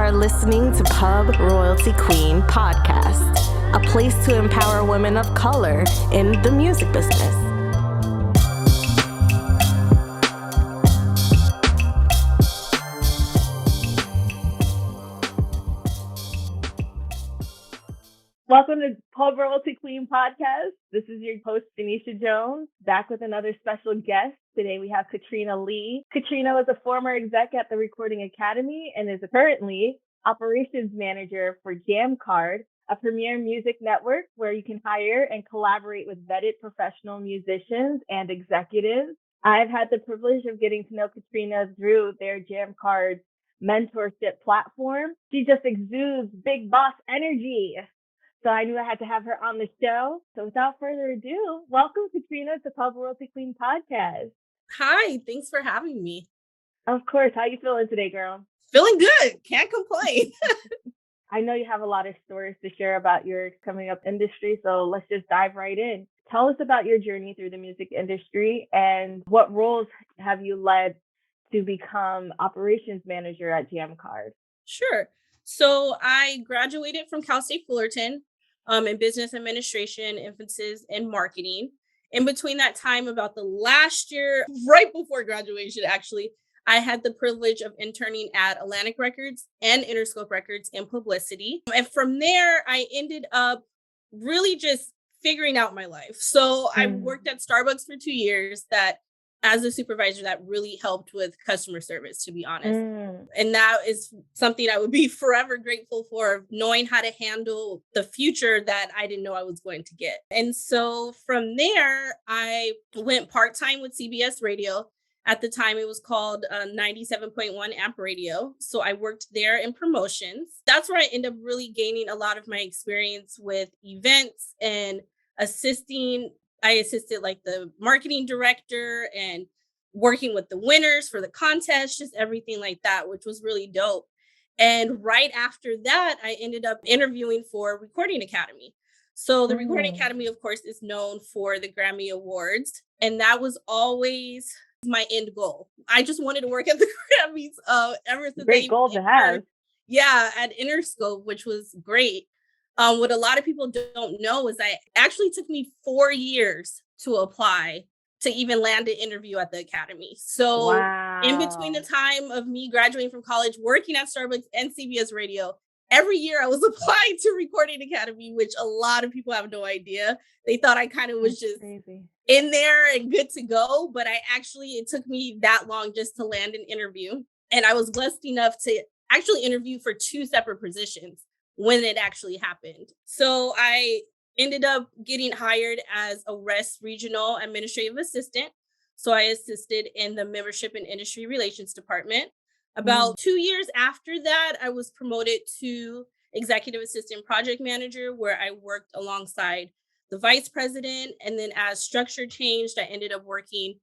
are listening to Pub Royalty Queen Podcast, a place to empower women of color in the music business. Welcome to Pub Royalty Queen Podcast. This is your host, Denisha Jones, back with another special guest. Today we have Katrina Lee. Katrina was a former exec at the Recording Academy and is currently operations manager for Jammcard, a premier music network where you can hire and collaborate with vetted professional musicians and executives. I've had the privilege of getting to know Katrina through their Jammcard mentorship platform. She just exudes big boss energy. So I knew I had to have her on the show. So without further ado, welcome Katrina to Pub Royalty Queen Podcast. Hi, thanks for having me. Of course. How you feeling today, girl? Feeling good. Can't complain. I know you have a lot of stories to share about your coming up industry. So let's just dive right in. Tell us about your journey through the music industry and what roles have you led to become operations manager at Jammcard? Sure. So I graduated from Cal State Fullerton in business administration, emphasis in marketing. In between that time, about the last year, right before graduation, actually, I had the privilege of interning at Atlantic Records and Interscope Records in publicity. And from there, I ended up really just figuring out my life. So I worked at Starbucks for 2 years as a supervisor that really helped with customer service, to be honest. And that is something I would be forever grateful for, knowing how to handle the future that I didn't know I was going to get. And so from there, I went part-time with CBS Radio. At the time, it was called 97.1 Amp Radio. So I worked there in promotions. That's where I ended up really gaining a lot of my experience with events and assisting. I assisted like the marketing director and working with the winners for the contest, just everything like that, which was really dope. And right after that, I ended up interviewing for Recording Academy. So the Recording Academy, of course, is known for the Grammy Awards. And that was always my end goal. I just wanted to work at the Grammys ever since. Great goal to have. Yeah, at Interscope, which was great. What a lot of people don't know is that it actually took me 4 years to apply to even land an interview at the Academy. So in between the time of me graduating from college, working at Starbucks and CBS Radio, every year I was applying to Recording Academy, which a lot of people have no idea. They thought I kind of was just in there and good to go. But it took me that long just to land an interview. And I was blessed enough to actually interview for 2 separate positions when it actually happened. So I ended up getting hired as a West Regional Administrative Assistant. So I assisted in the Membership and Industry Relations Department. About 2 years after that, I was promoted to Executive Assistant Project Manager, where I worked alongside the Vice President. And then as structure changed, I ended up working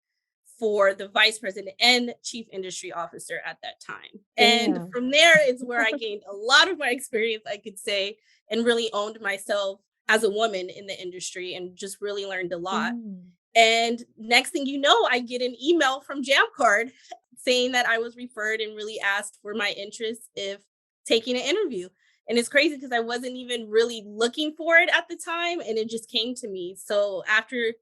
for the Vice President and Chief Industry Officer at that time. And from there is where I gained a lot of my experience, I could say, and really owned myself as a woman in the industry and just really learned a lot. And next thing you know, I get an email from Jammcard saying that I was referred and really asked for my interest if taking an interview. And it's crazy because I wasn't even really looking for it at the time, and it just came to me. So after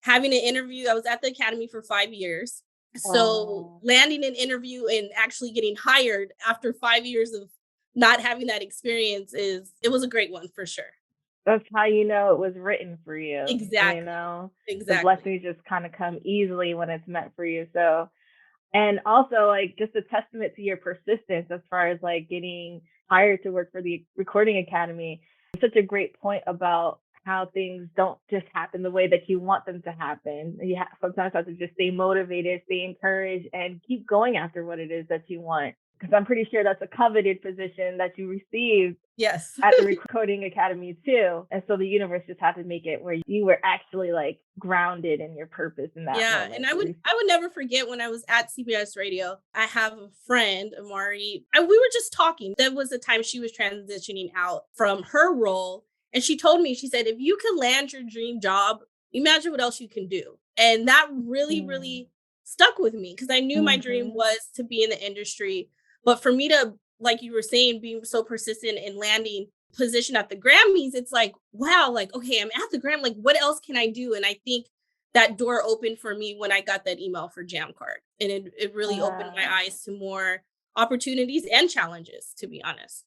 having an interview, I was at the Academy for 5 years. So landing an interview and actually getting hired after 5 years of not having that experience it was a great one for sure. That's how you know it was written for you. Exactly. You know, exactly. The blessings just kind of come easily when it's meant for you. So, and also like just a testament to your persistence as far as like getting hired to work for the Recording Academy. Such a great point about how things don't just happen the way that you want them to happen. You sometimes have to just stay motivated, stay encouraged, and keep going after what it is that you want. Because I'm pretty sure that's a coveted position that you received at the Recording Academy too. And so the universe just had to make it where you were actually like grounded in your purpose in that moment. And I would never forget when I was at CBS Radio. I have a friend, Amari, and we were just talking. That was the time she was transitioning out from her role. And she told me, she said, if you can land your dream job, imagine what else you can do. And that really, really stuck with me because I knew my dream was to be in the industry. But for me to like you were saying, being so persistent in landing position at the Grammys, it's like, wow, like, okay, I'm at the Gram, like, what else can I do? And I think that door opened for me when I got that email for Jammcard. And it really opened my Uh, eyes to more opportunities and challenges, to be honest.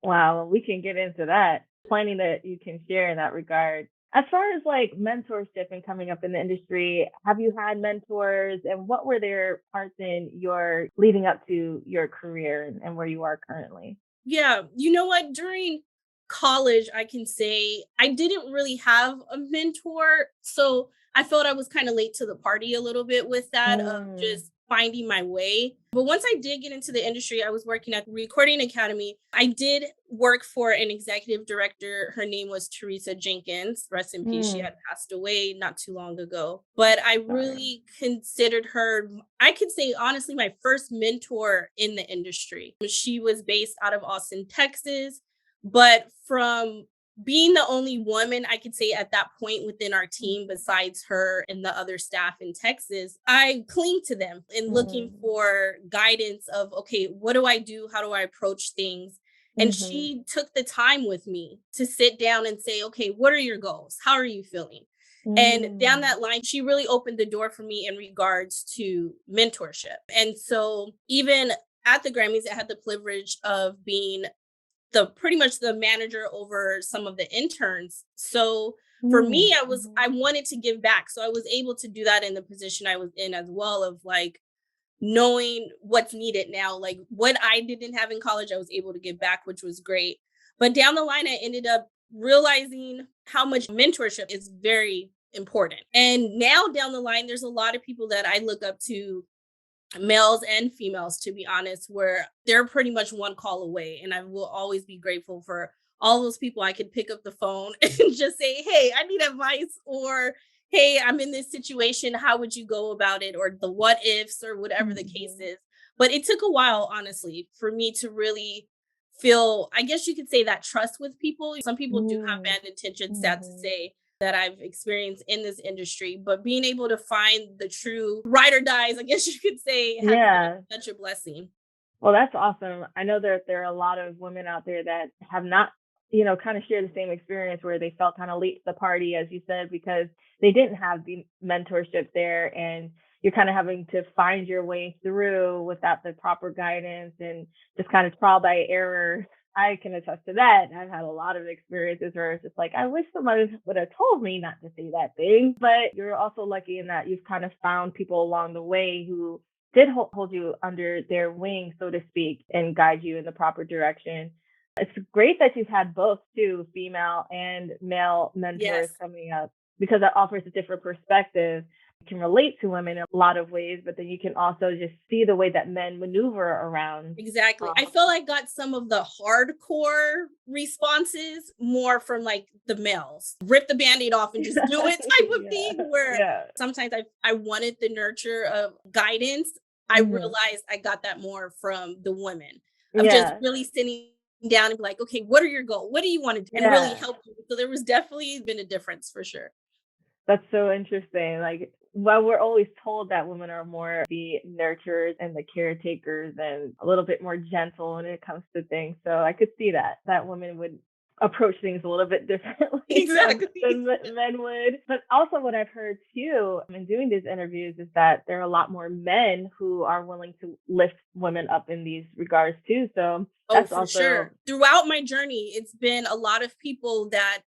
wow, we can get into that. Plenty that you can share in that regard. As far as like mentorship and coming up in the industry, have you had mentors and what were their parts in your leading up to your career and where you are currently? Yeah, you know what? During college, I can say I didn't really have a mentor. So I felt I was kind of late to the party a little bit with that of Mm, just finding my way. But once I did get into the industry, I was working at the Recording Academy. I did work for an executive director. Her name was Teresa Jenkins. Rest in peace. She mm, had passed away not too long ago. But I sorry. really considered her, I could say honestly, my first mentor in the industry. She was based out of Austin, Texas. But from being the only woman, I could say at that point within our team, besides her and the other staff in Texas, I cling to them in looking Mm, for guidance of, okay, what do I do? How do I approach things? And mhm, she took the time with me to sit down and say, okay, what are your goals? How are you feeling? And down mm, that line, she really opened the door for me in regards to mentorship. And so even at the Grammys, I had the privilege of being the pretty much the manager over some of the interns. So for mm, me, mhm, I wanted to give back. So I was able to do that in the position I was in as well, of like knowing what's needed now. Like what I didn't have in college, I was able to give back, which was great. But down the line, I ended up realizing how much mentorship is very important. And now down the line, there's a lot of people that I look up to, males and females, to be honest, where they're pretty much one call away. And I will always be grateful for all those people I could pick up the phone and just say, hey, I need advice, or hey, I'm in this situation. How would you go about it? Or the what ifs, or whatever the case mhm, is. But it took a while, honestly, for me to really feel, I guess you could say, that trust with people. Some people do have mm, bad intentions, sad to mhm. say, that I've experienced in this industry, but being able to find the true ride or dies, I guess you could say, has Yeah. been such a blessing. Well, that's awesome. I know that there are a lot of women out there that have not, kind of share the same experience where they felt kind of late to the party, as you said, because they didn't have the mentorship there, and you're kind of having to find your way through without the proper guidance and just kind of trial by error. I can attest to that. I've had a lot of experiences where it's just like, I wish somebody would have told me not to say that thing. But you're also lucky in that you've kind of found people along the way who did hold you under their wing, so to speak, and guide you in the proper direction. It's great that you've had both too, female and male mentors Yes, coming up, because that offers a different perspective. You can relate to women in a lot of ways, but then you can also just see the way that men maneuver around. exactly. I Um, feel I got some of the hardcore responses more from like the males, rip the band-aid off and just do it type of yeah, thing, where yeah. sometimes I wanted the nurture of guidance. I Mhm. realized I got that more from the women, of just Yeah, really sitting down and be like, okay, what are your goals? What do you want to do? And really yeah. help you. So there was definitely been a difference for sure. That's so interesting. Like, while we're always told that women are more the nurturers and the caretakers and a little bit more gentle when it comes to things. So I could see that women would approach things a little bit differently Exactly. than men would. But also what I've heard too in doing these interviews is that there are a lot more men who are willing to lift women up in these regards too. So Oh, that's for also sure. Throughout my journey, it's been a lot of people that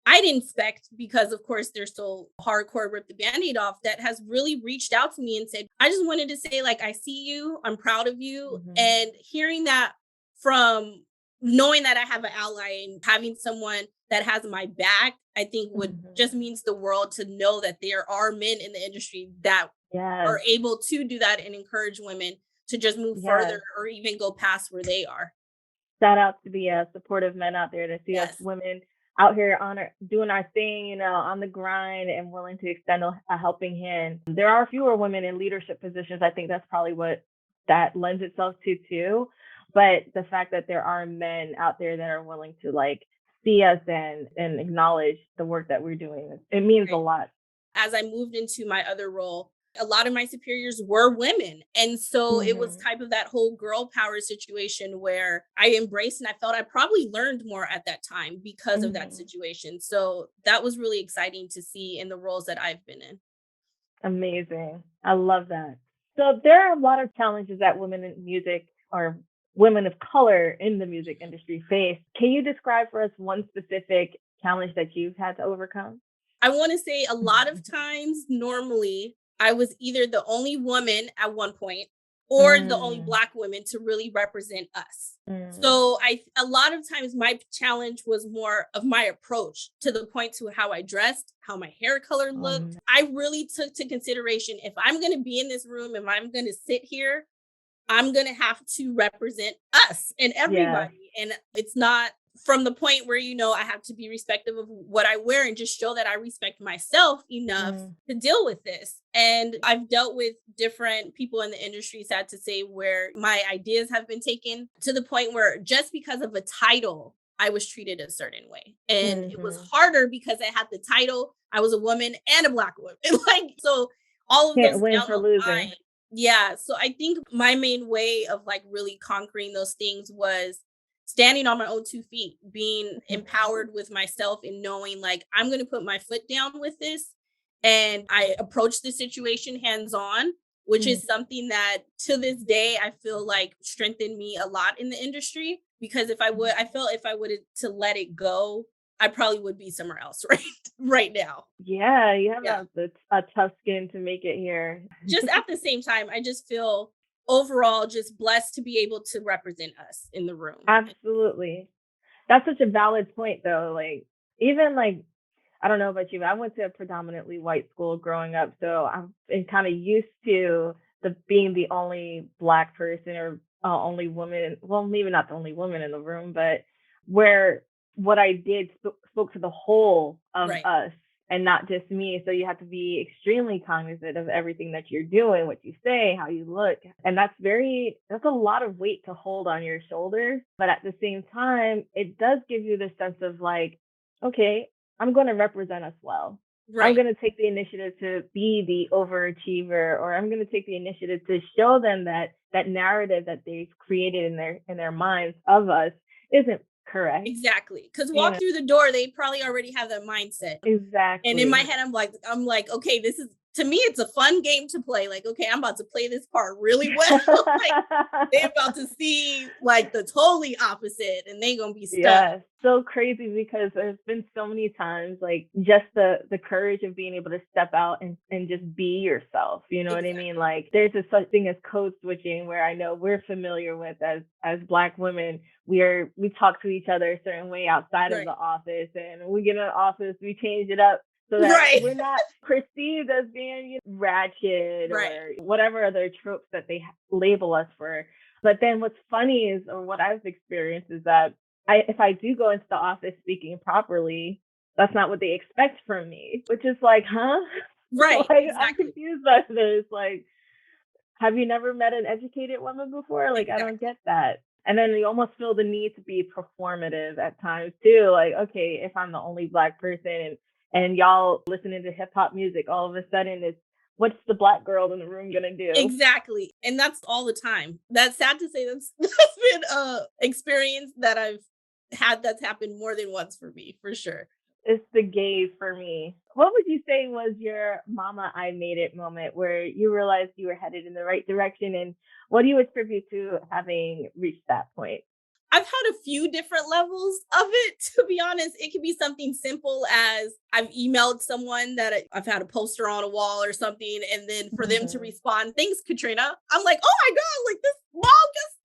I didn't expect, because of course they're so hardcore, rip the band-aid off, that has really reached out to me and said, I just wanted to say, like, I see you, I'm proud of you. mhm, And hearing that from knowing that I have an ally and having someone that has my back, I think would mhm. just means the world, to know that there are men in the industry that Yes, are able to do that and encourage women to just move further yes. or even go past where they are. Shout out to the supportive men out there to see us Yes. women out here on doing our thing, on the grind and willing to extend a helping hand. There are fewer women in leadership positions. I think that's probably what that lends itself to too. But the fact that there are men out there that are willing to like see us and acknowledge the work that we're doing, it means a Right. lot. As I moved into my other role, a lot of my superiors were women. And so it was Mhm. type of that whole girl power situation where I embraced, and I felt I probably learned more at that time because of that Mhm. situation. So that was really exciting to see in the roles that I've been in. Amazing. I love that. So there are a lot of challenges that women in music or women of color in the music industry face. Can you describe for us one specific challenge that you've had to overcome? I want to say a lot of times, normally, I was either the only woman at one point or the only Mm, Black woman to really represent us. mm, So a lot of times my challenge was more of my approach to the point to how I dressed, how my hair color looked. um, I really took to consideration, if I'm going to be in this room, if I'm going to sit here, I'm going to have to represent us and yeah. everybody. And it's not from the point where, I have to be respectful of what I wear and just show that I respect myself enough Mm, to deal with this. And I've dealt with different people in the industry, sad to say, where my ideas have been taken to the point where just because of a title, I was treated a certain way. And it was mhm. harder because I had the title, I was a woman and a Black woman. Like, so all of Can't those win down for the line. losing. Yeah, so I think my main way of like really conquering those things was standing on my own 2 feet, being empowered with myself and knowing like I'm going to put my foot down with this. And I approach the situation hands on, which Mhm. is something that to this day I feel like strengthened me a lot in the industry, because I felt if I would to let it go, I probably would be somewhere else right now. Yeah, you have Yeah. a tough skin to make it here. Just at the same time, I just feel overall just blessed to be able to represent us in the room. Absolutely. That's such a valid point though. Like even like I don't know about you, but I went to a predominantly white school growing up, so I've been kind of used to the being the only Black person or only woman. Well, maybe not the only woman in the room, but where what I did spoke to the whole of Right. us and not just me. So you have to be extremely cognizant of everything that you're doing, what you say, how you look, and that's a lot of weight to hold on your shoulders. But at the same time, it does give you the sense of like, okay, I'm going to represent us well. I'm Right. going to take the initiative to be the overachiever, or I'm going to take the initiative to show them that that narrative that they've created in their minds of us isn't correct. Exactly. Because You walk know, through the door, they probably already have that mindset. And in my exactly. head, I'm like, okay, this is, to me, it's a fun game to play. Like, okay, I'm about to play this part really well. Like, they about to see like the totally opposite, and they gonna be stuck. Yeah, so crazy because there's been so many times like just the courage of being able to step out and just be yourself. You know what I mean? Exactly. Like there's a such thing as code switching where I know we're familiar with as Black women. We talk to each other a certain way outside of Right. the office, and when we get in the office, we change it up so that Right. we're not perceived as being ratchet Right. or whatever other tropes that they label us for. But then what's funny is, or what I've experienced is that if I do go into the office speaking properly, that's not what they expect from me, which is like, huh? Right. Like I'm Exactly. confused by this. Like, have you never met an educated woman before? Like, I don't Exactly. get that. And then you almost feel the need to be performative at times too. Like, okay, if I'm the only Black person and y'all listening to hip hop music, all of a sudden it's what's the Black girl in the room gonna do? Exactly. And that's all the time. That's sad to say, that's been a experience that I've had that's happened more than once for me, for sure. It's the gaze for me. What would you say was your mama I made it moment where you realized you were headed in the right direction, and what do you attribute to having reached that point? I've had a few different levels of it, to be honest. It could be something simple as I've emailed someone that I've had a poster on a wall or something, and then for them to Mhm. respond, "Thanks, Katrina." I'm like, "Oh my God, like this mom,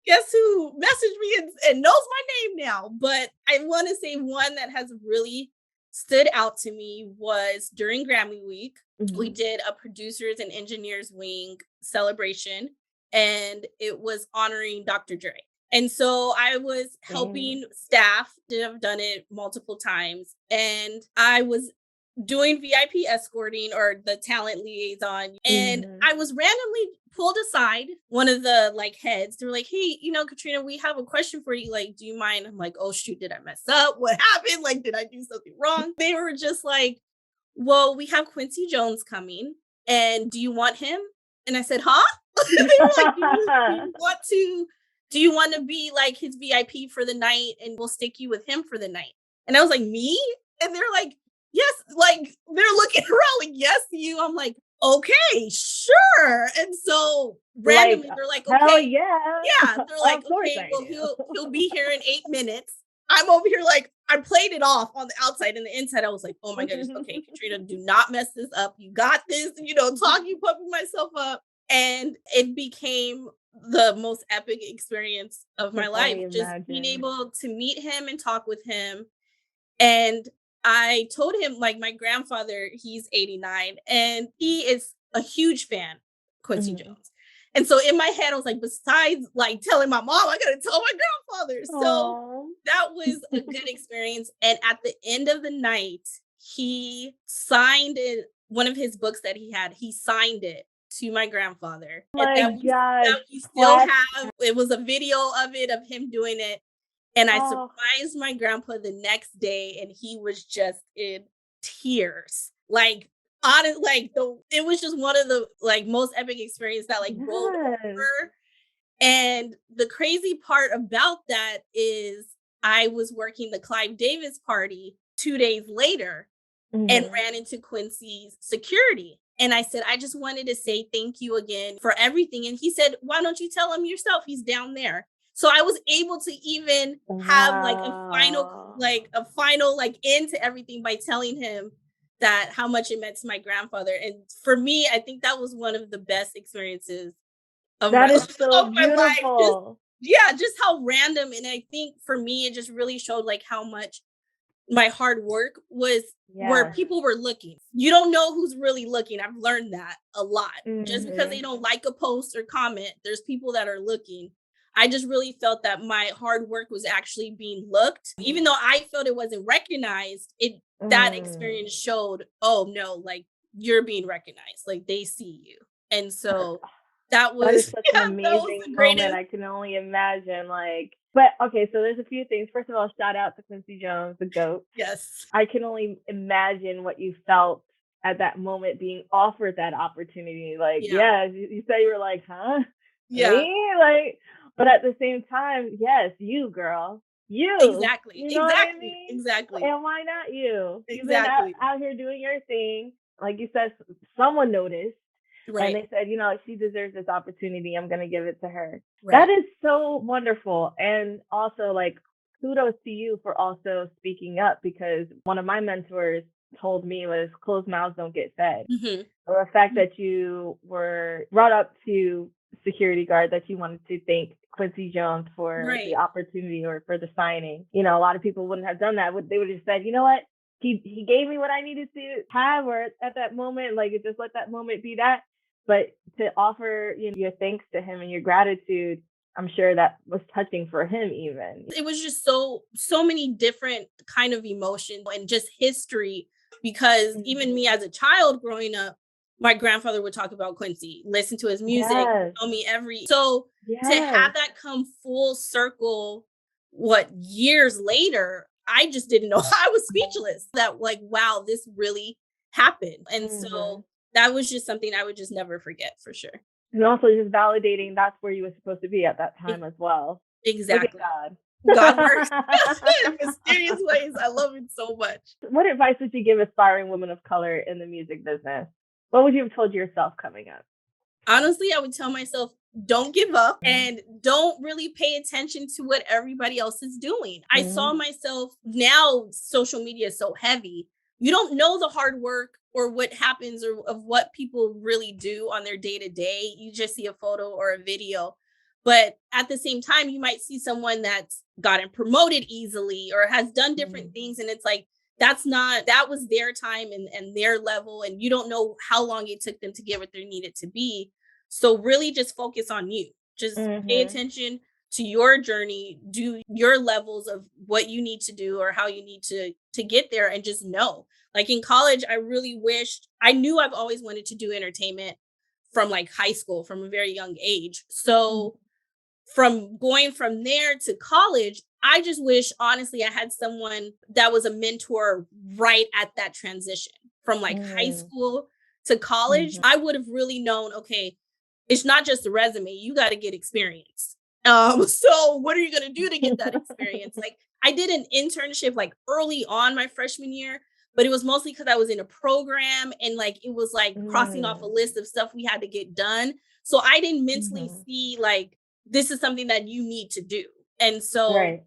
guess who messaged me and knows my name now." But I want to say one that has really stood out to me was during Grammy week. We Mhm. did a producers and engineers wing celebration, and it was honoring Dr. Dre. And so I was Dang. helping staff, did have done it multiple times, and I was doing VIP escorting or the talent liaison. And Mhm. I was randomly pulled aside, one of the like heads. They were like, "Hey, Katrina, we have a question for you. Like, do you mind?" I'm like, "Oh shoot, did I mess up? What happened? Like, did I do something wrong?" They were just like, "Well, we have Quincy Jones coming. And do you want him? And I said, huh? They were like, do you want to be like his VIP for the night and we'll stick you with him for the night? And I was like, me? And they're like, yes, like they're looking around like, yes, you. I'm like, okay, sure. And so randomly Like, they're like, hell okay, yeah. yeah. They're like, Of course okay, I well, do. he'll be here in 8 minutes. I'm over here like I played it off on the outside and the inside. I was like, oh my goodness, okay, Katrina, do not mess this up. You got this, talking, pumping myself up. And it became the most epic experience of my Can life. only Just being imagine. able to meet him and talk with him. And I told him, like, my grandfather, he's 89, and he is a huge fan of Quincy Mhm. Jones. And so in my head, I was like, besides like telling my mom, I gotta tell my grandfather. So Aw. that was a good experience. And at the end of the night, he signed it, one of his books that he had, he signed it to my grandfather. And My gosh. that we still Class. have, it was a video of it, of him doing it. And I Oh, surprised my grandpa the next day, and he was just in tears. Like, honest, like it was just one of the like most epic experience that like rolled yes. over. And the crazy part about that is I was working the Clive Davis party 2 days later and Mhm. ran into Quincy's security. And I said, I just wanted to say thank you again for everything. And he said, why don't you tell him yourself? He's down there. So I was able to even have Wow. a final like end to everything by telling him that how much it meant to my grandfather. And for me, I think that was one of the best experiences of my That is so of my life. Just beautiful. yeah, just how random. And I think for me, it just really showed like how much my hard work was where Yes. people were looking. You don't know who's really looking. I've learned that a lot. Just because they Mhm. don't like a post or comment, there's people that are looking. I just really felt that my hard work was actually being looked. Even though I felt it wasn't recognized, that Mm. experience showed, oh no, like you're being recognized. Like they see you. And so that That is was such an yeah, that was amazing the moment. greatest. I can only imagine. But okay, so there's a few things. First of all, shout out to Quincy Jones, the GOAT. Yes. I can only imagine what you felt at that moment being offered that opportunity. Like, Yeah. yeah, you said you were like, huh? Yeah. Me? Like, but at the same time, yes, you girl, you. Exactly. You know what I Exactly. mean? Exactly. And why not you? You've been Exactly. out here doing your thing. Like you said, someone noticed and Right. they said, she deserves this opportunity. I'm going to give it to her. That Right. is so wonderful. And also, like, kudos to you for also speaking up because one of my mentors told me was closed mouths don't get fed. Mhm. So the fact that you were brought up to security guard, that you wanted to thank Quincy Jones for the Right. opportunity or for the signing. A lot of people wouldn't have done that. They would have said, you know what? He gave me what I needed to have, or at that moment, like just let that moment be that. But to offer, your thanks to him and your gratitude, I'm sure that was touching for him even. It was just so many different kind of emotions and just history because even me Mhm. as a child growing up, my grandfather would talk about Quincy, listen to his music, Yes. tell me every so to Yes. have that come full circle what years later, I just didn't know. I was speechless that like wow, this really happened. And Mhm. so that was just something I would just never forget for sure. And also just validating that's where you were supposed to be at that E- time as well. Look at Exactly. God. God works in mysterious ways. I love it so much. What advice would you give aspiring women of color in the music business? What would you have told yourself coming up? Honestly, I would tell myself, don't give up and don't really pay attention to what everybody else is doing. I saw Mhm. myself now, social media is so heavy. You don't know the hard work or what happens or of what people really do on their day to day. You just see a photo or a video. But at the same time, you might see someone that's gotten promoted easily or has done different Mhm. things. And it's like, that was their time and their level. And you don't know how long it took them to get what they needed to be. So really just focus on you. Just pay Mhm. attention to your journey, do your levels of what you need to do or how you need to get there and just know. Like in college, I really wished I knew I've always wanted to do entertainment from like high school from a very young age. Mhm. So from going from there to college, I just wish honestly I had someone that was a mentor right at that transition from like high Mhm. school to college, I would have really known, okay, it's not just a resume, you got to get experience. So what are you going to do to get that experience? Like I did an internship like early on my freshman year, but it was mostly because I was in a program and like it was like crossing off a list of stuff we had to get done. So I didn't mentally see like this is something that you need to do. And so Right.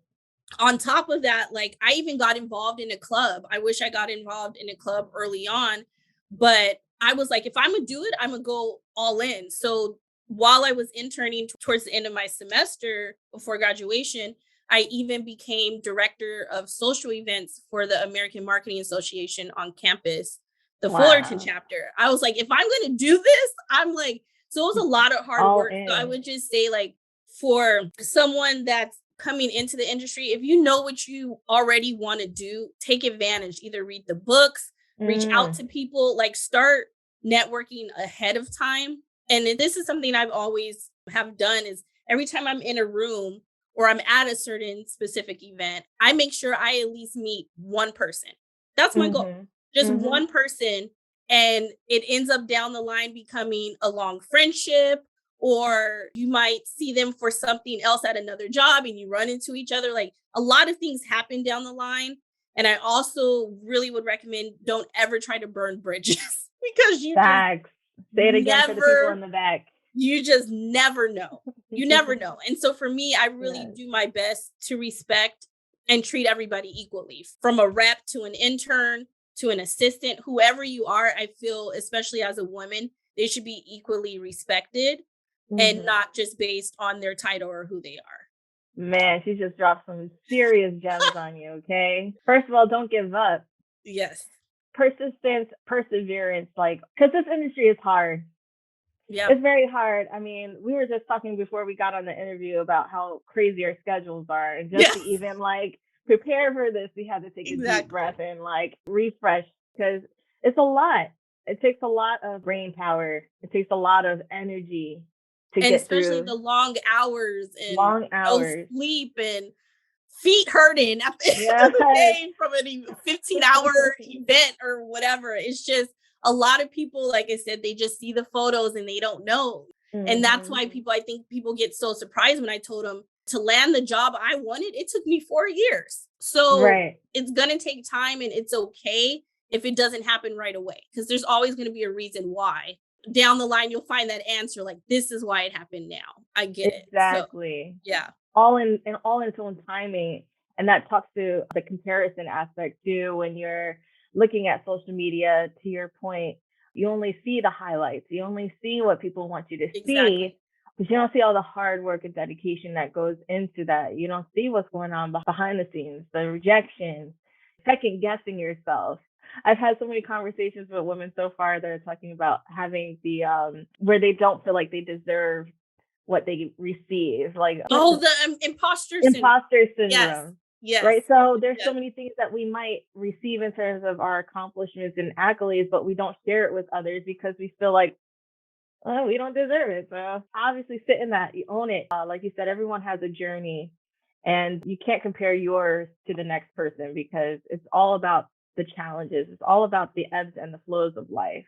on top of that, like I even got involved in a club. I wish I got involved in a club early on, but I was like, if I'm gonna do it, I'm gonna go all in. So while I was interning towards the end of my semester before graduation, I even became director of social events for the American Marketing Association on campus, the Fullerton Wow. chapter. I was like, if I'm gonna do this, I'm like, so it was a lot of hard All work. So I in. would just say, like, for someone that's coming into the industry, if you know what you already want to do, take advantage. Either read the books, reach out to people, like start networking ahead of time. And this is something I've always have done is every time I'm in a room or I'm at a certain specific event, I make sure I at least meet one person. That's my goal. Just one person. And it ends up down the line becoming a long friendship, or you might see them for something else at another job and you run into each other. Like a lot of things happen down the line. And I also really would recommend don't ever try to burn bridges because you Facts. Say it again for the people never, in the back. you just never know. You never know. And so for me, I really Yes. do my best to respect and treat everybody equally, from a rep to an intern to an assistant, whoever you are. I feel, especially as a woman, they should be equally respected and not just based on their title or who they are. Man, she just dropped some serious gems on you, okay? First of all, don't give up. Yes. Persistence, perseverance, like, because this industry is hard. Yeah. It's very hard. I mean, we were just talking before we got on the interview about how crazy our schedules are. And just to even like prepare for this, we had to take a deep breath and like refresh, because it's a lot. It takes a lot of brain power. It takes a lot of energy to And get especially through the long hours and long no hours. sleep and feet hurting at the end Yes. of the day from a 15-hour event or whatever. It's just a lot of people, like I said, they just see the photos and they don't know. And that's why I think people get so surprised when I told them to land the job I wanted. It took me 4 years. So it's going to take time, and it's okay if it doesn't happen right away, because there's always going to be a reason why. Down the line, you'll find that answer, like, this is why it happened now. I get it. Exactly. So, yeah. All in its own timing. And that talks to the comparison aspect too. When you're looking at social media, to your point, you only see the highlights. You only see what people want you to see, but you don't see all the hard work and dedication that goes into that. You don't see what's going on behind the scenes, the rejection, second guessing yourself. I've had so many conversations with women so far that are talking about having the where they don't feel like they deserve what they receive, like the imposter syndrome. Yes. Right. So there's so many things that we might receive in terms of our accomplishments and accolades, but we don't share it with others because we feel like, oh, we don't deserve it. So obviously sit in that, you own it. Like you said, everyone has a journey, and you can't compare yours to the next person, because it's all about the challenges. It's all about the ebbs and the flows of life.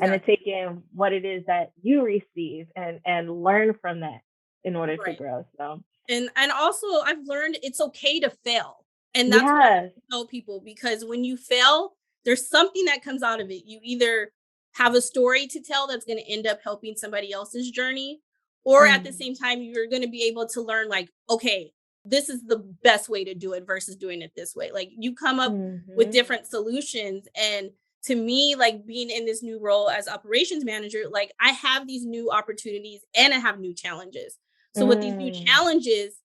And to take in what it is that you receive and learn from that in order to grow. So and also I've learned it's okay to fail. And that's what I tell people, because when you fail, there's something that comes out of it. You either have a story to tell that's going to end up helping somebody else's journey, or at the same time, you're going to be able to learn, like, okay, this is the best way to do it versus doing it this way. Like, you come up with different solutions. And to me, like, being in this new role as operations manager, like, I have these new opportunities and I have new challenges. So with these new challenges,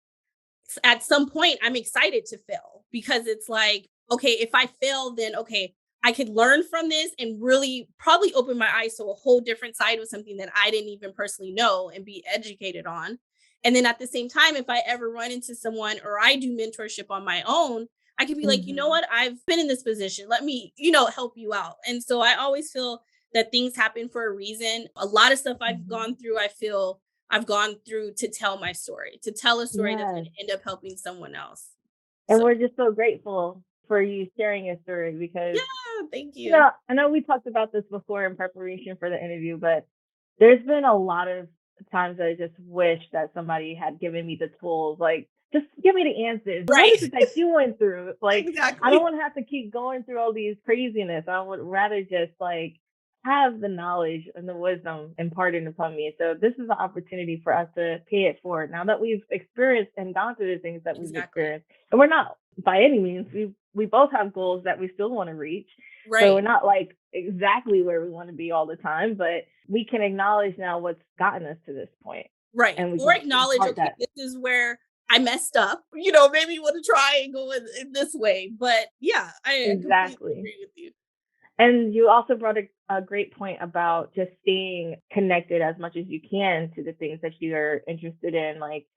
at some point, I'm excited to fail, because it's like, okay, if I fail, then okay, I could learn from this and really probably open my eyes to a whole different side of something that I didn't even personally know and be educated on. And then at the same time, if I ever run into someone or I do mentorship on my own, I could be like, you know what, I've been in this position. Let me, help you out. And so I always feel that things happen for a reason. A lot of stuff I've gone through, I feel I've gone through to tell my story, to tell a story that's going to end up helping someone else. And we're just so grateful for you sharing your story because, Yeah, thank you you. know, I know we talked about this before in preparation for the interview, but there's been a lot of times that I just wish that somebody had given me the tools, like, just give me the answers. What Right. is it that you went through? Like, I don't Exactly. want to have to keep going through all these craziness. I would rather just like have the knowledge and the wisdom imparted upon me. So this is an opportunity for us to pay it forward. Now that we've experienced and gone through the things that we've Exactly. experienced, and we're not by any means, we both have goals that we still want to reach. So we're Right. not like exactly where we want to be all the time, but we can acknowledge now what's gotten us to this point, Right. and we Or can acknowledge, impart okay, that. this is where I messed up. Maybe want to try and go in this way. But yeah, I completely Exactly. agree with you. And you also brought a great point about just staying connected as much as you can to the things that you're interested in, like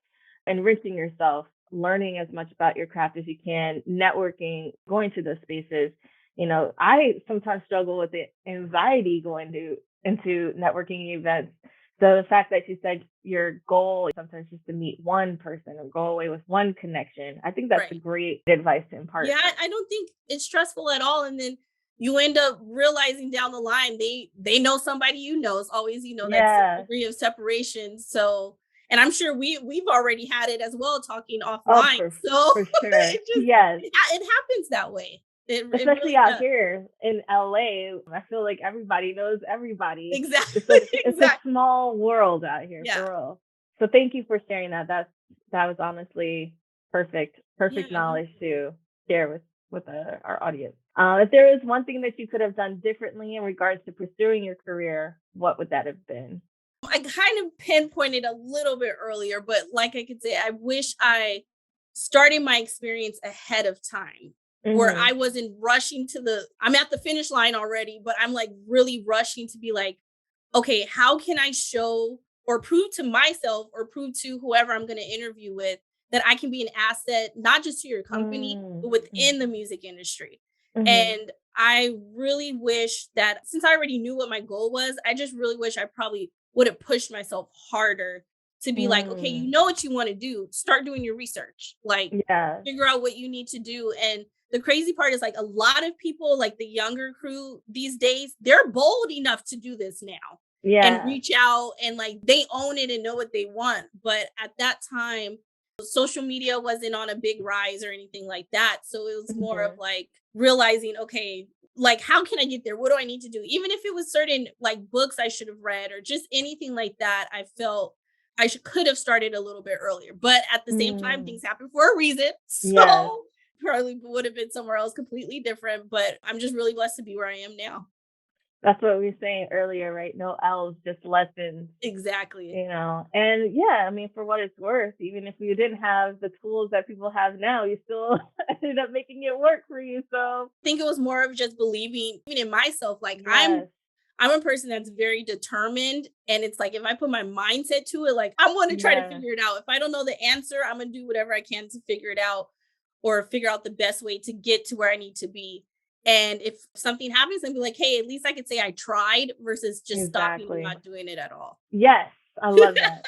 enriching yourself, learning as much about your craft as you can, networking, going to those spaces. You know, I sometimes struggle with the anxiety going to into networking events. So the fact that you said your goal is sometimes just to meet one person or go away with one connection, I think that's a Right. great advice to impart. Yeah, I don't think it's stressful at all. And then you end up realizing down the line they know somebody you know. It's always, that Yeah. degree of separation. So and I'm sure we've already had it as well talking Oh, offline. So for sure. it just Yes. it happens that way. It Especially really out does. here in LA, I feel like everybody knows everybody. Exactly. It's a Exactly. small world out here Yeah. for real. So thank you for sharing that. That was honestly perfect Yeah. knowledge to share with our audience. If there was one thing that you could have done differently in regards to pursuing your career, what would that have been? I kind of pinpointed a little bit earlier, but like I could say, I wish I started my experience ahead of time where Hmm. I wasn't rushing I'm at the finish line already, but I'm like really rushing to be like, okay, how can I show or prove to myself or prove to whoever I'm going to interview with that I can be an asset, not just to your company, but within the music industry. Hmm. And I really wish that since I already knew what my goal was, I just really wish I probably would have pushed myself harder to be like, okay, you Mm. know what you want to do, start doing your research, like Yeah. figure out what you need to do. And the crazy part is like a lot of people, like the younger crew these days, they're bold enough to do this now and Yeah. reach out and like they own it and know what they want. But at that time, social media wasn't on a big rise or anything like that. So it was more of Hmm. like realizing, okay, like how can I get there? What do I need to do? Even if it was certain like books I should have read or just anything like that, I felt could have started a little bit earlier. But at the same time, Mm. things happen for a reason. Yes. So probably would have been somewhere else completely different. But I'm just really blessed to be where I am now. That's what we were saying earlier, right? No L's, just lessons, Exactly. you know. And yeah, I mean, for what it's worth, even if you didn't have the tools that people have now, you still ended up making it work for you. So I think it was more of just believing even in myself. Like yes, I'm a person that's very determined. And it's like if I put my mindset to it, like I'm gonna try to yeah, figure it out. If I don't know the answer, I'm gonna do whatever I can to figure it out or figure out the best way to get to where I need to be. And if something happens, I'd be like, hey, at least I could say I tried versus just stopping and exactly. not doing it at all. Yes, I love that.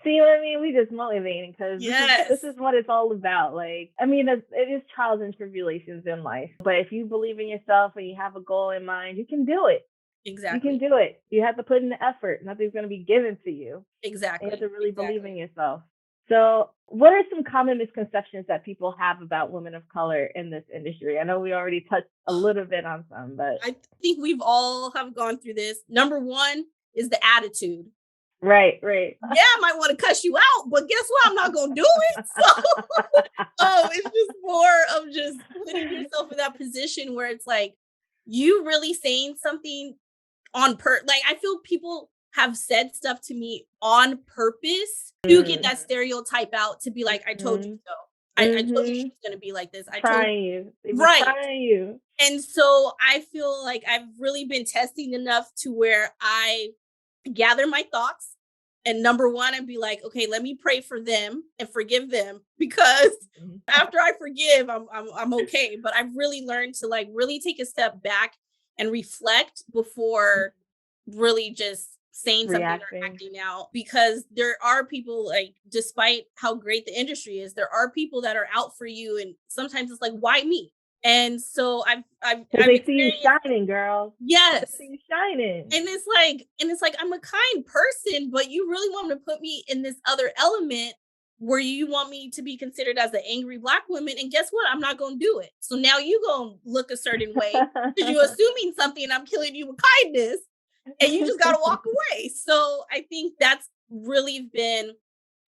See what I mean? We just motivating because this Yes, is what it's all about. Like, I mean, it is trials and tribulations in life, but if you believe in yourself and you have a goal in mind, you can do it. You can exactly. do it. You have to put in the effort. Nothing's going to be given to you. And you have to Exactly. really believe in Exactly. yourself. So, what are some common misconceptions that people have about women of color in this industry? I know we already touched a little bit on some, but I think we've all have gone through this. Number one is the attitude. right, right. Yeah, I might want to cuss you out, but guess what? I'm not gonna do it. So it's just more of just putting yourself in that position where it's like you really saying something on like I feel people have said stuff to me on purpose to get Mm. that stereotype out to be like, I told you Mhm. so. I told you Mhm. she's gonna be like this. I told Trying you. They be right. trying you. And so I feel like I've really been testing enough to where I gather my thoughts. And number one, I'd be like, okay, let me pray for them and forgive them because Mhm. after I forgive, I'm okay. But I've really learned to like really take a step back and reflect before really just saying something or Reacting. acting out because there are people like despite how great the industry is, there are people that are out for you and sometimes it's like, why me? And so I've Because they see you experienced, shining, girl. They yes. see you shining. And it's like I'm a kind person, but you really want to put me in this other element where you want me to be considered as an angry Black woman. And guess what? I'm not going to do it. So now you going to look a certain way because you're assuming something and I'm killing you with kindness and you just got to walk away. So I think that's really been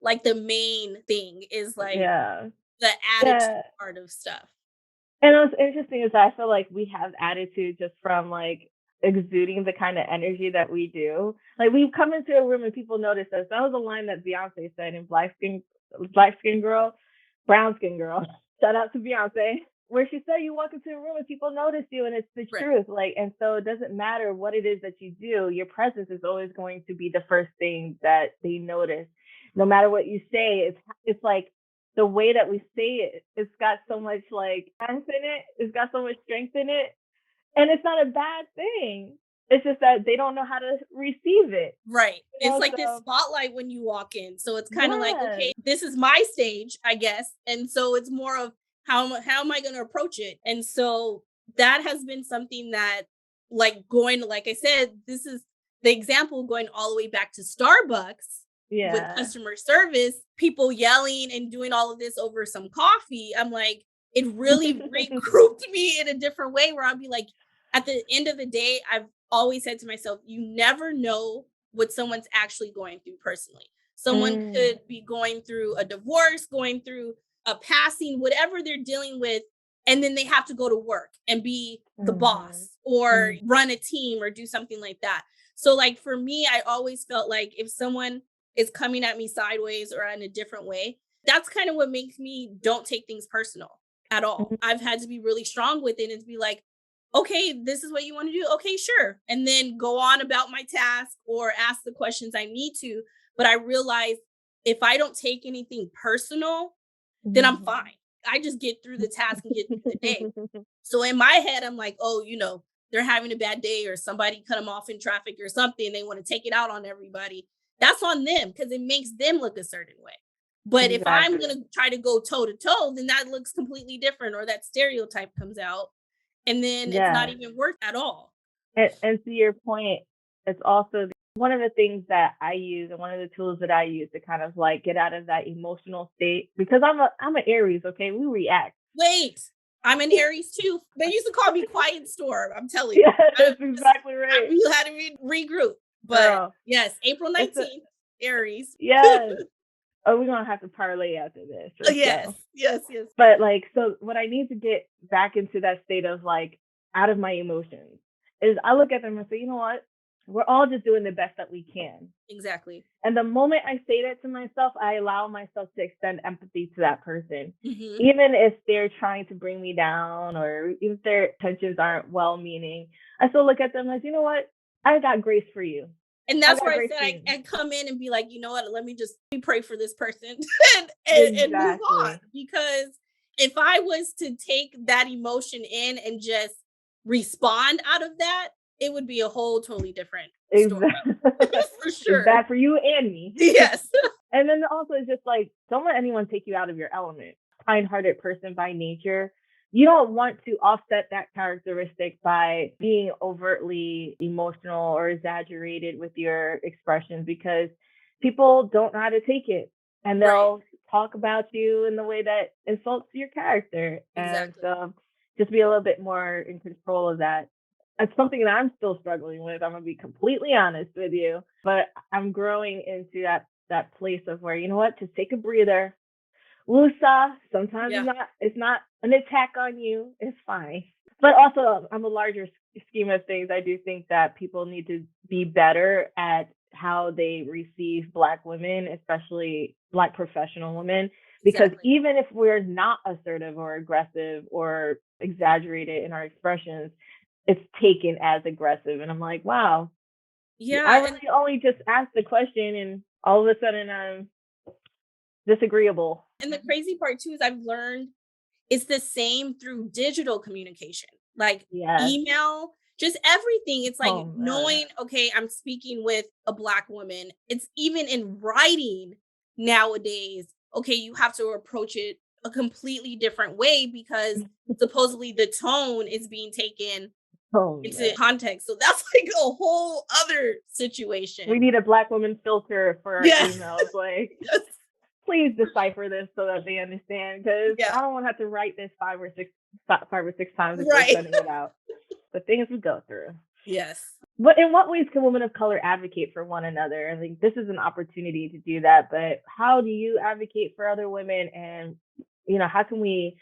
like the main thing is like Yeah. the attitude Yeah. part of stuff. And what's interesting is I feel like we have attitude just from like exuding the kind of energy that we do. Like we come into a room and people notice us. That was a line that Beyonce said in Black Skin Girl, Brown Skin Girl. Shout out to Beyonce. Where she said you walk into a room and people notice you, and it's the Right. truth. Like, and so it doesn't matter what it is that you do, your presence is always going to be the first thing that they notice. No matter what you say, it's like the way that we say it, it's got so much like strength in it. It's got so much strength in it. And it's not a bad thing. It's just that they don't know how to receive it. Right. You know, It's like this so spotlight when you walk in. So it's kind of like, yes. okay, this is my stage, I guess. And so it's more of how am I going to approach it? And so that has been something that like going, like I said, this is the example going all the way back to Starbucks with Yeah. customer service, people yelling and doing all of this over some coffee. I'm like, it really regrouped me in a different way where I'll be like, at the end of the day, I've always said to myself, you never know what someone's actually going through personally. Someone could be going through a divorce, going through a passing, whatever they're dealing with. And then they have to go to work and be the boss or run a team or do something like that. So like for me, I always felt like if someone is coming at me sideways or in a different way, that's kind of what makes me don't take things personal at all. I've had to be really strong with it and to be like, okay, this is what you want to do. Okay, sure. And then go on about my task or ask the questions I need to. But I realize if I don't take anything personal, then I'm fine. I just get through the task and get through the day. So in my head, I'm like, oh, you know, they're having a bad day or somebody cut them off in traffic or something. They want to take it out on everybody. That's on them because it makes them look a certain way. But if I'm going to try to go toe to toe, then that looks completely different or that stereotype comes out. And then it's not even worth at all. And to your point, it's also one of the things that I use and one of the tools that I use to kind of like get out of that emotional state because I'm an Aries, okay? We react. Wait, I'm an Aries too. They used to call me Quiet Storm. I'm telling you. Yeah, that's exactly right. You had to regroup. But yes, April 19th, Aries. Yes. Oh, we're gonna have to parlay after this. Yes. But like, so what I need to get back into that state of like out of my emotions is I look at them and say, you know what? We're all just doing the best that we can. Exactly. And the moment I say that to myself, I allow myself to extend empathy to that person. Even if they're trying to bring me down or even if their intentions aren't well-meaning, I still look at them as, you know what? I got grace for you. And that's where I said I come in and be like, you know what, let me pray for this person and move on. Because if I was to take that emotion in and just respond out of that, it would be a whole totally different story. For sure. It's bad for you and me. Yes. And then also it's just like, don't let anyone take you out of your element. Kind-hearted person by nature. You don't want to offset that characteristic by being overtly emotional or exaggerated with your expressions because people don't know how to take it. And they'll talk about you in the way that insults your character. Exactly. And just be a little bit more in control of that. It's something that I'm still struggling with. I'm going to be completely honest with you. But I'm growing into that place of where, you know what, just take a breather. Woosah, sometimes it's not an attack on you. It's fine. But also, on the larger scheme of things, I do think that people need to be better at how they receive Black women, especially Black professional women. Because even if we're not assertive or aggressive or exaggerated in our expressions, it's taken as aggressive. And I'm like, wow. Yeah. I really only just asked the question and all of a sudden I'm disagreeable. And the crazy part too is I've learned it's the same through digital communication, like email, just everything. It's like knowing, okay, I'm speaking with a Black woman. It's even in writing nowadays. Okay, you have to approach it a completely different way because supposedly the tone is being taken into context. So that's like a whole other situation. We need a Black woman filter for our Yes. emails. Like, Yes. please decipher this so that they understand, because Yeah. I don't want to have to write this five or six times before Right. sending it out. The things we go through. Yes. But in what ways can women of color advocate for one another? I think this is an opportunity to do that. But how do you advocate for other women, and how can we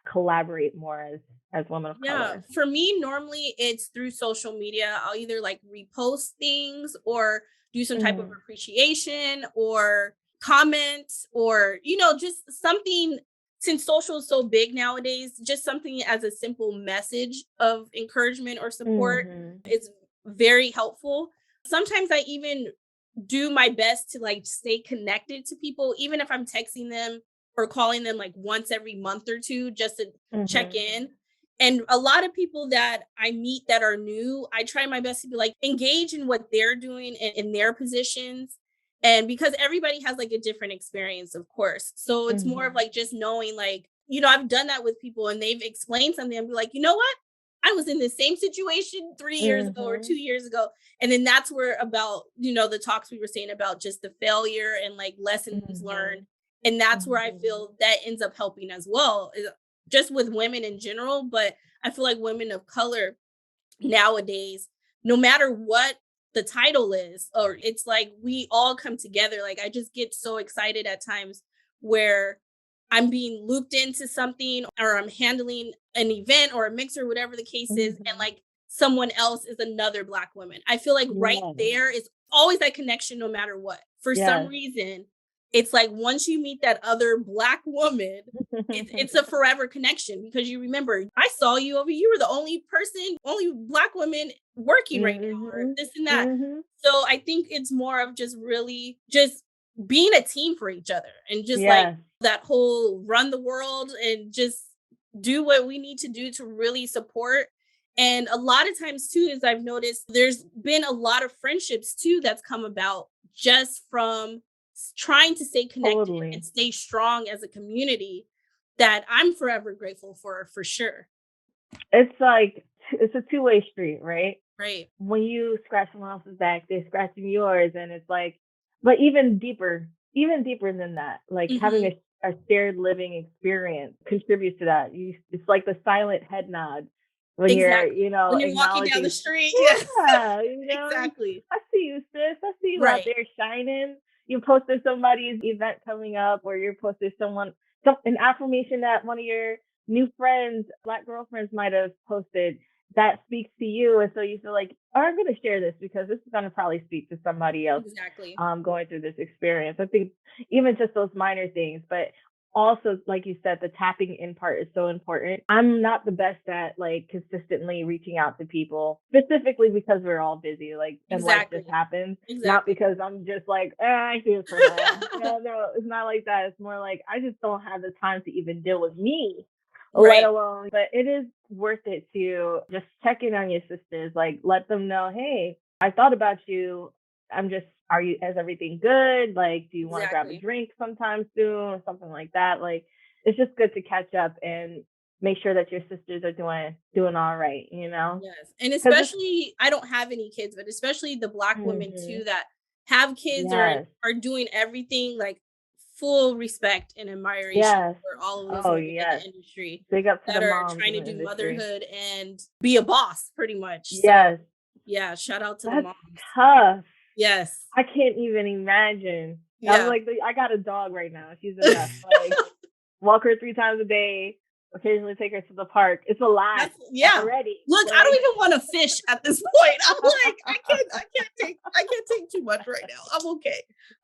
collaborate more as women of color? For me, normally it's through social media. I'll either like repost things or do some type of appreciation or comments or, just something. Since social is so big nowadays, just something as a simple message of encouragement or support is very helpful. Sometimes I even do my best to like stay connected to people, even if I'm texting them or calling them like once every month or two just to check in. And a lot of people that I meet that are new, I try my best to be like engage in what they're doing and in their positions. And because everybody has like a different experience, of course. So it's more of like just knowing like, I've done that with people and they've explained something and be like, you know what? I was in the same situation 3 years ago or 2 years ago. And then that's where about, the talks we were saying about just the failure and like lessons learned. And that's where I feel that ends up helping as well, just with women in general. But I feel like women of color nowadays, no matter what the title is, or it's like we all come together. Like I just get so excited at times where I'm being looped into something or I'm handling an event or a mix or whatever the case is. And like someone else is another Black woman. I feel like right there is always that connection no matter what. For some reason, it's like once you meet that other Black woman, it's a forever connection because you remember, I saw you over, you were the only Black woman working right now, or this and that. So I think it's more of just really just being a team for each other and just like that whole run the world and just do what we need to do to really support. And a lot of times too, as I've noticed, there's been a lot of friendships too that's come about just from trying to stay connected and stay strong as a community that I'm forever grateful for sure. It's like, it's a two-way street, right? Right. When you scratch someone else's back, they're scratching yours. And it's like, but even deeper than that, like having a shared living experience contributes to that. It's like the silent head nod when you're, when you're walking down the street. Yeah, exactly. I see you, sis. I see you out there shining. You posted somebody's event coming up, or you're posted an affirmation that one of your new friends, Black girlfriends, might have posted that speaks to you. And so you feel like, oh, I'm going to share this because this is going to probably speak to somebody else going through this experience. I think even just those minor things, but also, like you said, the tapping in part is so important. I'm not the best at like consistently reaching out to people, specifically because we're all busy, like, and life just happens. Not because I'm just like, I feel for that. No, it's not like that. It's more like, I just don't have the time to even deal with me, let alone, but it is worth it to just check in on your sisters, like let them know, hey, I thought about you. Is everything good? Like, do you want to grab a drink sometime soon or something like that? Like, it's just good to catch up and make sure that your sisters are doing all right, Yes. And especially, I don't have any kids, but especially the Black women too, that have kids or are doing everything, like full respect and admiration for all of those women in the industry. Big up to that the are moms trying to in the do industry. motherhood and be a boss pretty much. Yes. So, yeah. Shout out to the That's moms. tough. Yes. I can't even imagine. Yeah. I'm like, I got a dog right now. She's enough. Like, walk her 3 times a day. Occasionally take her to the park. It's a lot already. Look, like, I don't even want to fish at this point. I'm like, I can't take too much right now.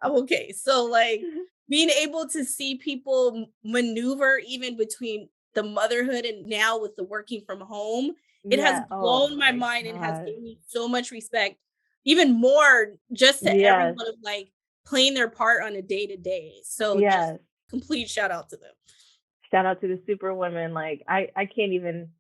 I'm okay. So like being able to see people maneuver even between the motherhood and now with the working from home, it has blown my mind and has given me so much respect, even more just to everyone of like playing their part on a day-to-day. So just complete shout out to them. Shout out to the super women. Like I can't even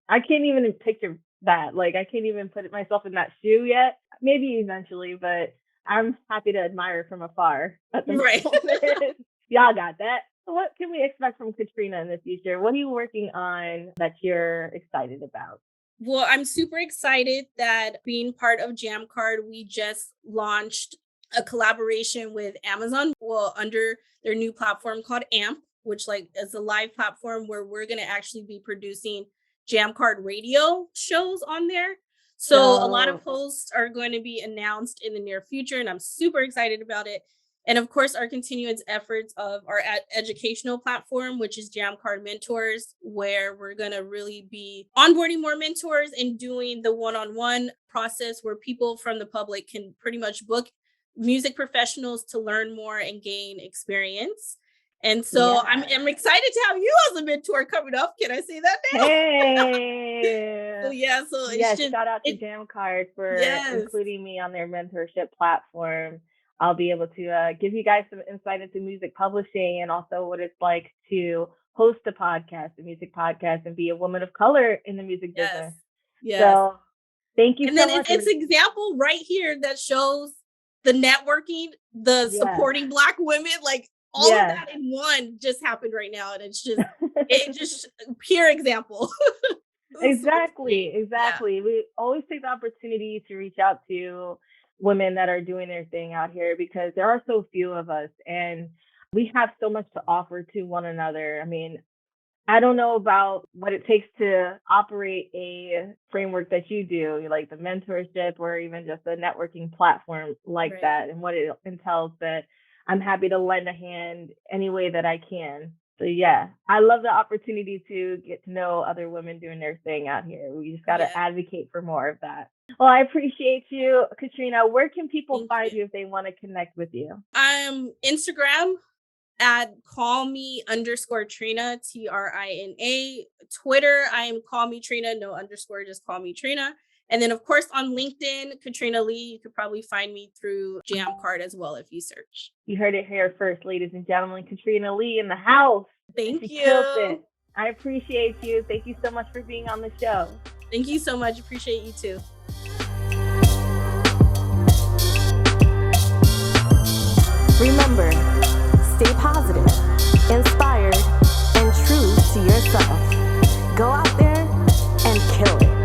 picture that. Like I can't even put myself in that shoe yet. Maybe eventually, but I'm happy to admire from afar at the moment. Y'all got that. What can we expect from Katrina in the future? What are you working on that you're excited about? Well, I'm super excited that being part of Jammcard, we just launched a collaboration with Amazon, well, under their new platform called AMP, which like is a live platform where we're going to actually be producing Jammcard radio shows on there. So a lot So of posts are going to be announced in the near future, and I'm super excited about it. And of course, our continuous efforts of our educational platform, which is Jammcard Mentors, where we're going to really be onboarding more mentors and doing the one-on-one process where people from the public can pretty much book music professionals to learn more and gain experience. And so I'm yeah. excited to have you as a mentor coming up. Can I say that now? So Hey. yeah, so it's Yes, just shout out to it. Jammcard for Yes, including me on their mentorship platform. I'll be able to give you guys some insight into music publishing and also what it's like to host a music podcast, and be a woman of color in the music yes, business. yes. So thank you And so then much. it's example right here that shows the networking, the Yes, supporting Black women, like all of yes. that in one just happened right now, and it just pure example. It was so Exactly, sweet. Yeah, exactly. We always take the opportunity to reach out to women that are doing their thing out here because there are so few of us, and we have so much to offer to one another. I mean, I don't know about what it takes to operate a framework that you do, like the mentorship or even just a networking platform like right. that and what it entails, but I'm happy to lend a hand any way that I can. So yeah, I love the opportunity to get to know other women doing their thing out here. We just got to Yeah. advocate for more of that. Well, I appreciate you, Katrina. Where can people Thank find you. you if they want to connect with you? I'm Instagram at call me underscore Trina, Trina. Twitter, I am call me Trina, no underscore, just call me Trina. And then, of course, on LinkedIn, Katrina Lee, you could probably find me through Jamcard as well if you search. You heard it here first, ladies and gentlemen. Katrina Lee in the house. And Thank she killed you. it. I appreciate you. Thank you so much for being on the show. Thank you so much. Appreciate you too. Remember, stay positive, inspired, and true to yourself. Go out there and kill it.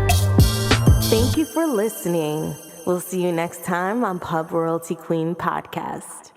Thank you for listening. We'll see you next time on Pub Royalty Queen Podcast.